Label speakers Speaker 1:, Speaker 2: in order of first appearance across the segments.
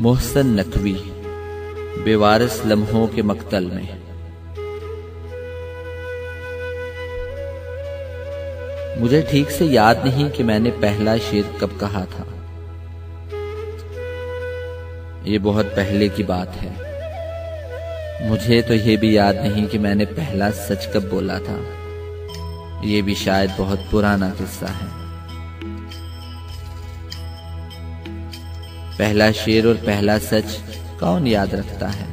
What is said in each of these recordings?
Speaker 1: محسن نقوی، بیوارث لمحوں کے مقتل میں۔ مجھے ٹھیک سے یاد نہیں کہ میں نے پہلا شعر کب کہا تھا۔ یہ بہت پہلے کی بات ہے۔ مجھے تو یہ بھی یاد نہیں کہ میں نے پہلا سچ کب بولا تھا۔ یہ بھی شاید بہت پرانا قصہ ہے۔ پہلا شعر اور پہلا سچ کون یاد رکھتا ہے؟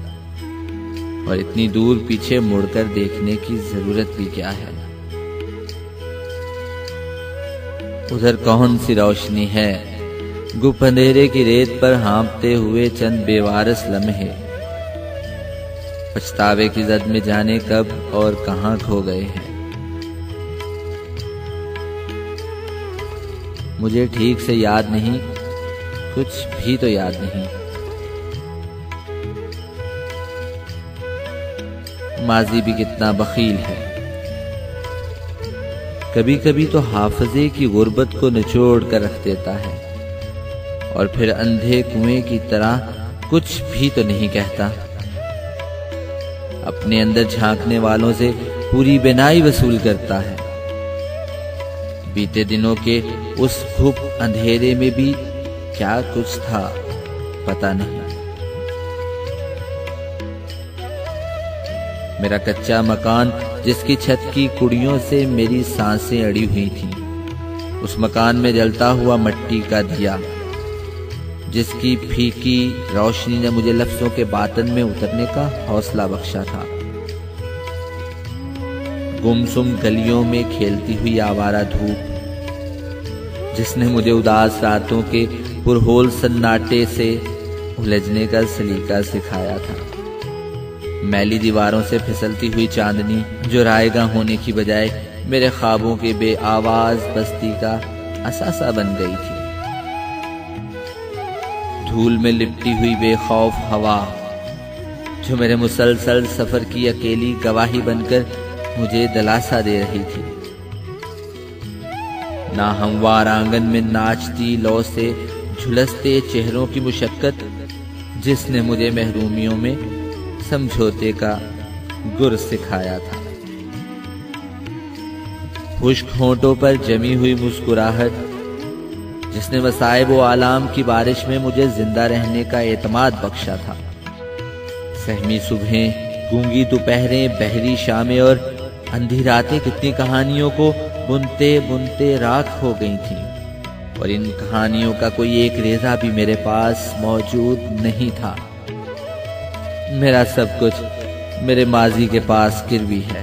Speaker 1: اور اتنی دور پیچھے مڑ کر دیکھنے کی ضرورت بھی کیا ہے؟ ادھر کون سی روشنی ہے؟ گپ اندھیرے کی ریت پر ہانپتے ہوئے چند بیوارث لمحے، پچھتاوے کی زد میں جانے کب اور کہاں کھو گئے ہیں۔ مجھے ٹھیک سے یاد نہیں، کچھ بھی تو یاد نہیں۔ ماضی بھی کتنا بخیل ہے، کبھی کبھی تو حافظے کی غربت کو نچوڑ کر رکھ دیتا ہے، اور پھر اندھے کنویں کی طرح کچھ بھی تو نہیں کہتا۔ اپنے اندر جھانکنے والوں سے پوری بینائی وصول کرتا ہے۔ بیتے دنوں کے اس گھپ اندھیرے میں بھی کیا کچھ تھا پتہ نہیں۔ میرا کچا مکان جس کی چھت کی کڑیوں سے میری سانسیں اڑی ہوئی تھیں، اس مکان میں جلتا ہوا مٹی کا دیا، جس کی پھیکی روشنی نے مجھے لفظوں کے باطن میں اترنے کا حوصلہ بخشا تھا۔ گمسم گلیوں میں کھیلتی ہوئی آوارہ دھوپ، جس نے مجھے اداس راتوں کے پرہول سناٹے سے الجھنے کا سلیقہ سکھایا تھا۔ میلی دیواروں سے پھسلتی ہوئی چاندنی جو رائے گاں ہونے کی بجائے میرے خوابوں کے بے آواز بستی کا اثاثہ بن گئی تھی۔ دھول میں لپٹی ہوئی بے خوف ہوا جو میرے مسلسل سفر کی اکیلی گواہی بن کر مجھے دلاسا دے رہی تھی۔ ناہموار آنگن میں ناچتی لو سے جھلستے چہروں کی مشقت، جس نے مجھے محرومیوں میں سمجھوتے کا گر سکھایا تھا۔ خشک ہونٹوں پر جمی ہوئی مسکراہٹ، جس نے مصائب و آلام کی بارش میں مجھے زندہ رہنے کا اعتماد بخشا تھا۔ سہمی صبحیں، گونگی دوپہریں، بحری شامیں اور اندھی راتیں کتنی کہانیوں کو بنتے بنتے راکھ ہو گئی تھیں، اور ان کہانیوں کا کوئی ایک ریزہ بھی میرے پاس موجود نہیں تھا۔ میرا سب کچھ میرے ماضی کے پاس گروی ہے۔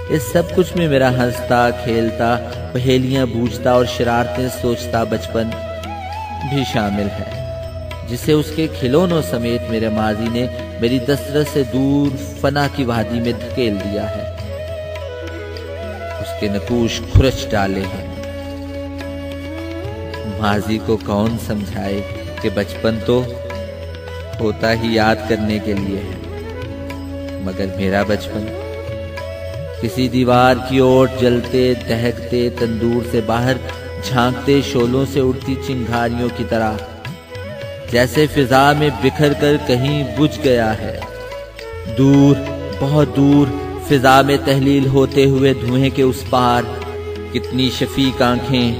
Speaker 1: اس سب کچھ میں میرا ہنستا کھیلتا، پہیلیاں بوجھتا اور شرارتیں سوچتا بچپن بھی شامل ہے، جسے اس کے کھلونوں سمیت میرے ماضی نے میری دسترس سے دور فنا کی وادی میں دھکیل دیا ہے۔ اس کے نقوش کھرچ ڈالے ہیں۔ ماضی کو کون سمجھائے کہ بچپن تو ہوتا ہی یاد کرنے کے لیے ہے، مگر میرا بچپن کسی دیوار کی اوٹ جلتے دہکتے تندور سے باہر جھانکتے شعلوں سے اڑتی چنگاریوں کی طرح جیسے فضا میں بکھر کر کہیں بجھ گیا ہے۔ دور، بہت دور، فضا میں تحلیل ہوتے ہوئے دھوئیں کے اس پار کتنی شفیق آنکھیں،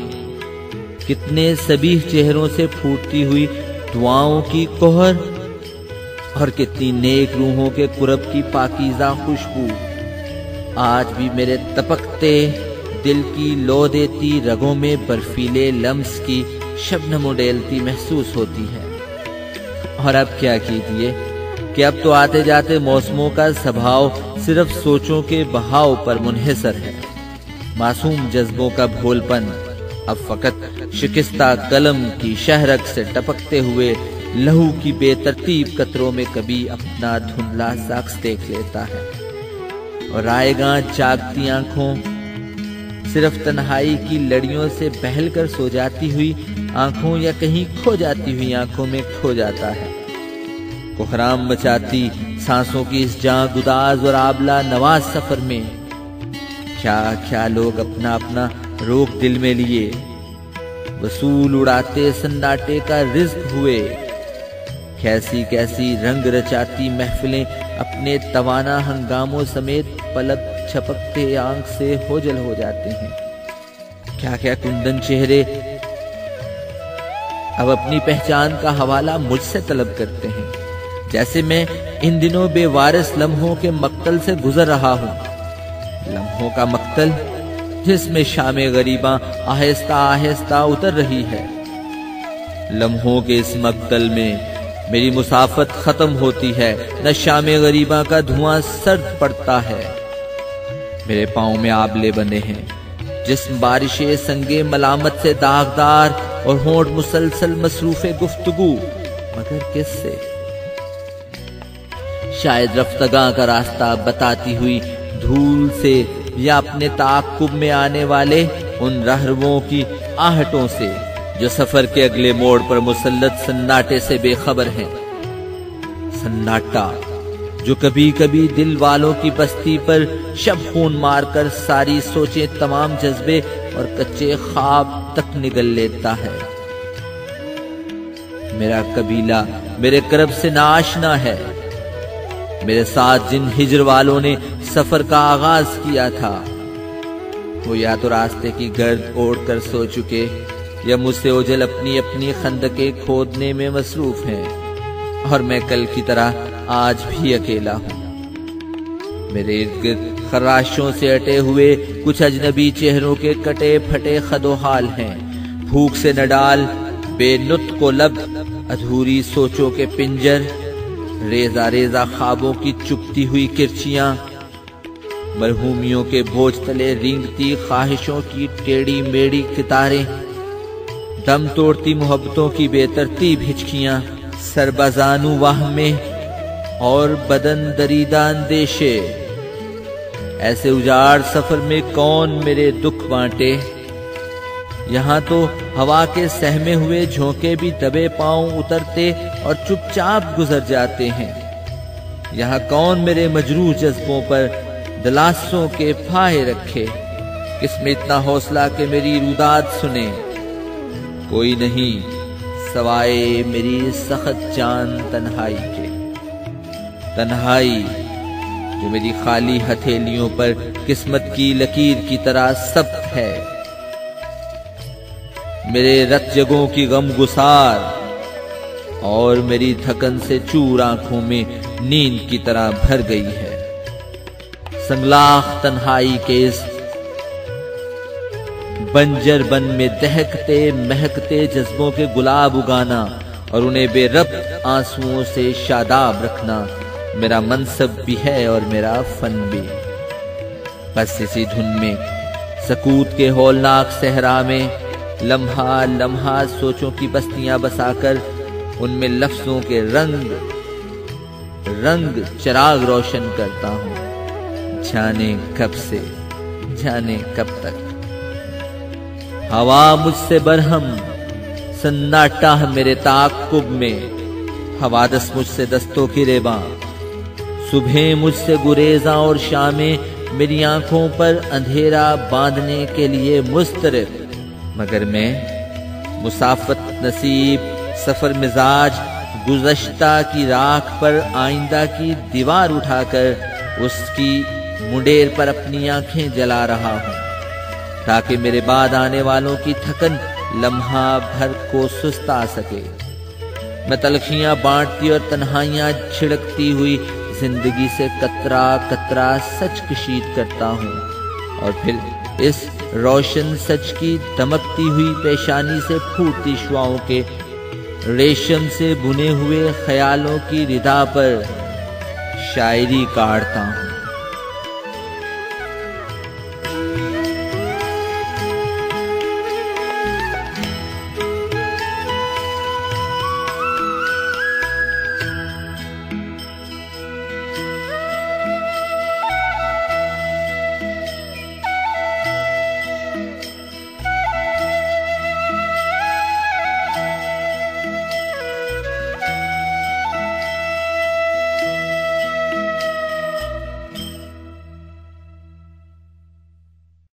Speaker 1: کتنے صبیح چہروں سے پھوٹتی ہوئی دعاؤں کی کوہر، اور کتنی نیک روحوں کے قرب کی پاکیزہ خوشبو آج بھی میرے تپکتے دل کی لو دیتی رگوں میں برفیلے لمس کی شبنم اڈیلتی محسوس ہوتی ہے۔ اور اب کیا کیجیے کہ اب تو آتے جاتے موسموں کا سبھاؤ صرف سوچوں کے بہاؤ پر منحصر ہے۔ معصوم جذبوں کا بھول پن اب فقط شکستہ قلم کی شہرک سے ٹپکتے ہوئے لہو کی بے ترتیب قطروں میں کبھی اپنا دھندلا ساکس دیکھ لیتا ہے، اور رائے گاں جاگتی آنکھوں صرف تنہائی کی لڑیوں سے بہل کر سو جاتی ہوئی آنکھوں یا کہیں کھو جاتی ہوئی آنکھوں میں کھو جاتا ہے۔ کوہرام مچاتی سانسوں کی اس جاں گداز اور آبلہ نواز سفر میں کیا کیا لوگ اپنا اپنا روک دل میں لیے وصول اڑاتے سناٹے کا رزق ہوئے، کیسی کیسی رنگ رچاتی محفلیں اپنے توانا ہنگاموں سمیت پلک چھپکتے آنکھ سے ہوجل ہو جاتے ہیں۔ کیا کیا کندن چہرے اب اپنی پہچان کا حوالہ مجھ سے طلب کرتے ہیں، جیسے میں ان دنوں بے وارث لمحوں کے مقتل سے گزر رہا ہوں، لمحوں کا مقتل جس میں شام غریباں آہستہ آہستہ اتر رہی ہے۔ لمحوں کے اس مقتل میں میری مسافت ختم ہوتی ہے، نہ شام غریباں کا دھواں سرد پڑتا ہے۔ میرے پاؤں میں آبلے بنے ہیں، جسم بارش سنگے ملامت سے داغدار، اور ہونٹ مسلسل مصروف گفتگو، مگر کس سے؟ شاید رفتگاں کا راستہ بتاتی ہوئی دھول سے، یا اپنے تعاقب میں آنے والے ان رہرووں کی آہٹوں سے جو سفر کے اگلے موڑ پر مسلط سناٹے سے بے خبر ہیں۔ سناٹا جو کبھی کبھی دل والوں کی بستی پر شب خون مار کر ساری سوچیں، تمام جذبے اور کچے خواب تک نگل لیتا ہے۔ میرا قبیلہ میرے کرب سے ناآشنا ہے۔ میرے ساتھ جن ہجر والوں نے سفر کا آغاز کیا تھا، وہ یا تو راستے کی گرد اوڑھ کر سو چکے، یا مجھ سے اوجل اپنی اپنی خندقیں کھودنے میں مصروف ہیں، اور میں کل کی طرح آج بھی اکیلا ہوں۔ میرے ارد گرد خراشوں سے اٹے ہوئے کچھ اجنبی چہروں کے کٹے پھٹے خد و حال ہیں، بھوک سے نڈال بے نطق و لب، ادھوری سوچوں کے پنجر، ریزہ ریزہ خوابوں کی چپتی ہوئی کرچیاں، مرحومیوں کے بوجھ تلے رینگتی خواہشوں کی ٹیڑھی میڑھی کتاریں، دم توڑتی محبتوں کی بے ترتیب ہچکیاں، سربازانو وہمیں اور بدن دریدہ اندیشے۔ ایسے اجاڑ سفر میں کون میرے دکھ بانٹے؟ یہاں تو ہوا کے سہمے ہوئے جھونکے بھی دبے پاؤں اترتے اور چپ چاپ گزر جاتے ہیں۔ یہاں کون میرے مجروح جذبوں پر دلاسوں کے پھائے رکھے؟ کس میں اتنا حوصلہ کہ میری روداد سنے؟ کوئی نہیں سوائے میری سخت جان تنہائی کے، تنہائی جو میری خالی ہتھیلیوں پر قسمت کی لکیر کی طرح ثبت ہے، میرے رت جگوں کی غم گسار، اور میری تھکن سے چور آنکھوں میں نیند کی طرح بھر گئی ہے۔ سنگلاخ تنہائی کے اس بنجر بن میں دہکتے مہکتے جذبوں کے گلاب اگانا، اور انہیں بے ربط آنسوؤں سے شاداب رکھنا میرا منصب بھی ہے اور میرا فن بھی۔ بس اسی دھن میں سکوت کے ہولناک صحرا میں لمحہ لمحہ سوچوں کی بستیاں بسا کر ان میں لفظوں کے رنگ چراغ روشن کرتا ہوں، جانے کب سے جانے کب تک۔ ہوا مجھ سے برہم، سناٹا میرے تعاقب میں، حوادث مجھ سے دستوں کی ریباں، صبحیں مجھ سے گریزاں، اور شامیں میری آنکھوں پر اندھیرا باندھنے کے لیے مضطرب۔ مگر میں مسافت نصیب سفر مزاج گزشتہ کی راکھ پر آئندہ کی دیوار اٹھا کر اس کی منڈیر پر اپنی آنکھیں جلا رہا ہوں، تاکہ میرے بعد آنے والوں کی تھکن لمحہ بھر کو سستا سکے۔ میں تلخیاں بانٹتی اور تنہائیاں چھڑکتی ہوئی زندگی سے قطرہ قطرہ سچ کشید کرتا ہوں، اور پھر اس روشن سچ کی دمکتی ہوئی پیشانی سے پھوٹتی شعاؤں کے ریشم سے بنے ہوئے خیالوں کی ردا پر شاعری کاڑتا ہوں۔